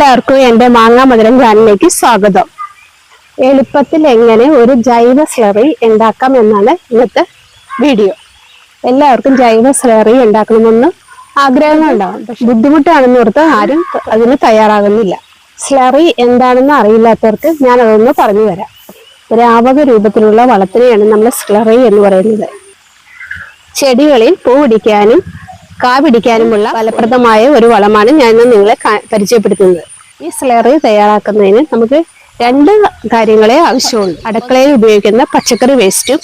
എല്ലാവർക്കും എൻ്റെ മാങ്ങാ മധുരം ചാനലിലേക്ക് സ്വാഗതം. എളുപ്പത്തിൽ എങ്ങനെ ഒരു ജൈവ സ്ലറി ഉണ്ടാക്കാം എന്നാണ് ഇന്നത്തെ വീഡിയോ. എല്ലാവർക്കും ജൈവ സ്ലറി ഉണ്ടാക്കണമെന്ന് ആഗ്രഹങ്ങളുണ്ടാവും, പക്ഷെ ബുദ്ധിമുട്ടാണെന്ന് ഓർത്ത് ആരും അതിന് തയ്യാറാകുന്നില്ല. സ്ലറി എന്താണെന്ന് അറിയില്ലാത്തവർക്ക് ഞാൻ അതൊന്ന് പറഞ്ഞു തരാം. ദ്രാവക രൂപത്തിലുള്ള വളത്തിനെയാണ് നമ്മൾ സ്ലറി എന്ന് പറയുന്നത്. ചെടികളിൽ പൂ പിടിക്കാനും കാ പിടിക്കാനുമുള്ള ഫലപ്രദമായ ഒരു വളമാണ് ഞാൻ ഇന്ന് നിങ്ങളെ പരിചയപ്പെടുത്തുന്നത്. ഈ സ്ലറി തയ്യാറാക്കുന്നതിന് നമുക്ക് രണ്ട് കാര്യങ്ങളെ ആവശ്യമുള്ളൂ: അടുക്കളയിൽ ഉപയോഗിക്കുന്ന പച്ചക്കറി വേസ്റ്റും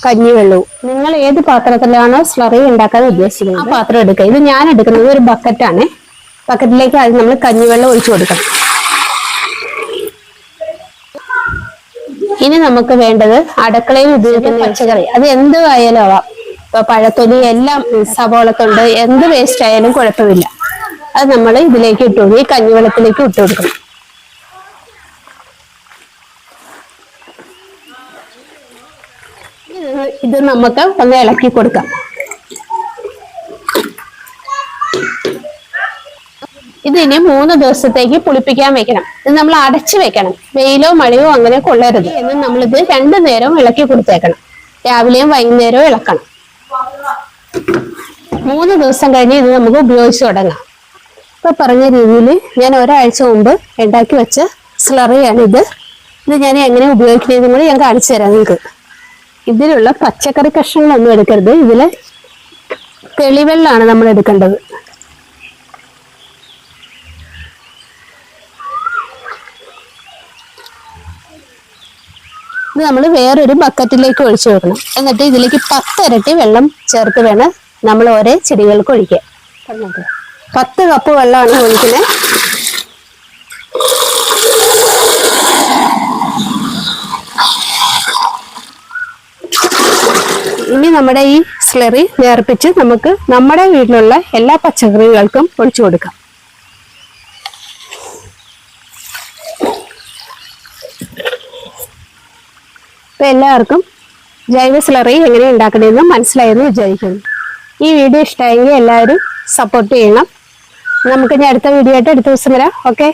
കഞ്ഞിവെള്ളവും. നിങ്ങൾ ഏത് പാത്രത്തിലാണോ സ്ലറി ഉണ്ടാക്കാൻ ഉദ്ദേശിക്കുന്നത് ആ പാത്രം എടുക്കുക. ഇത് ഞാൻ എടുക്കുന്നത് ഒരു ബക്കറ്റാണ്. ബക്കറ്റിലേക്ക് ആദ്യം നമ്മൾ കഞ്ഞിവെള്ളം ഒഴിച്ചു കൊടുക്കണം. ഇനി നമുക്ക് വേണ്ടത് അടുക്കളയിൽ ഉപയോഗിക്കുന്ന പച്ചക്കറി, അത് എന്ത് ആയാലും ആവാം. ഇപ്പൊ പഴത്തൊലി, എല്ലാം, സവോളത്തൊണ്ട്, എന്ത് വേസ്റ്റ് ആയാലും കുഴപ്പമില്ല. അത് നമ്മൾ ഇതിലേക്ക് ഈ കഞ്ഞിവെള്ളത്തിലേക്ക് ഇട്ട് കൊടുക്കണം. ഇത് നമുക്ക് ഒന്ന് ഇളക്കി കൊടുക്കാം. ഇതിന് 3 ദിവസത്തേക്ക് പുളിപ്പിക്കാൻ വെക്കണം. ഇത് നമ്മൾ അടച്ചു വെക്കണം. വെയിലോ മഴയോ അങ്ങനെ കൊള്ളരുത് എന്ന് നമ്മളിത് 2 നേരം ഇളക്കി കൊടുത്തേക്കണം. രാവിലെയും വൈകുന്നേരവും ഇളക്കണം. 3 ദിവസം കഴിഞ്ഞ് ഇത് നമുക്ക് ഉപയോഗിച്ച് തുടങ്ങാം. ഇപ്പൊ പറഞ്ഞ രീതിയിൽ ഞാൻ ഒരാഴ്ച മുമ്പ് ഉണ്ടാക്കി വെച്ച സ്ലറിയാണ് ഇത്. ഞാൻ എങ്ങനെ ഉപയോഗിക്കുന്നതെന്ന് കൂടി ഞാൻ കാണിച്ചു തരാം നിങ്ങൾക്ക്. ഇതിലുള്ള പച്ചക്കറി കഷ്ണങ്ങളൊന്നും എടുക്കരുത്. ഇതിലെ തെളിവെള്ളമാണ് നമ്മൾ എടുക്കേണ്ടത്. ഇത് നമ്മൾ വേറൊരു ബക്കറ്റിലേക്ക് ഒഴിച്ചു വെക്കണം. എന്നിട്ട് ഇതിലേക്ക് 10 ഇരട്ടി വെള്ളം ചേർത്ത് വേണം നമ്മൾ ഓരോ ചെടികൾക്ക് ഒഴിക്കാൻ. 10 കപ്പ് വെള്ളമാണ് ഒഴിക്കുന്നത്. ഇനി നമ്മുടെ ഈ സ്ലറി നേർപ്പിച്ച് നമുക്ക് നമ്മുടെ വീട്ടിലുള്ള എല്ലാ പച്ചക്കറികൾക്കും ഒഴിച്ചു കൊടുക്കാം. ഇപ്പൊ എല്ലാവർക്കും ജൈവ സ്ലറി എങ്ങനെ ഉണ്ടാക്കണമെന്ന് മനസ്സിലായെന്ന് വിചാരിക്കുന്നു. ഈ വീഡിയോ ഇഷ്ടമായെങ്കിൽ എല്ലാവരും സപ്പോർട്ട് ചെയ്യണം. നമുക്ക് ഇനി അടുത്ത വീഡിയോ ആയിട്ട് അടുത്ത ദിവസം വരാം. ഓക്കെ.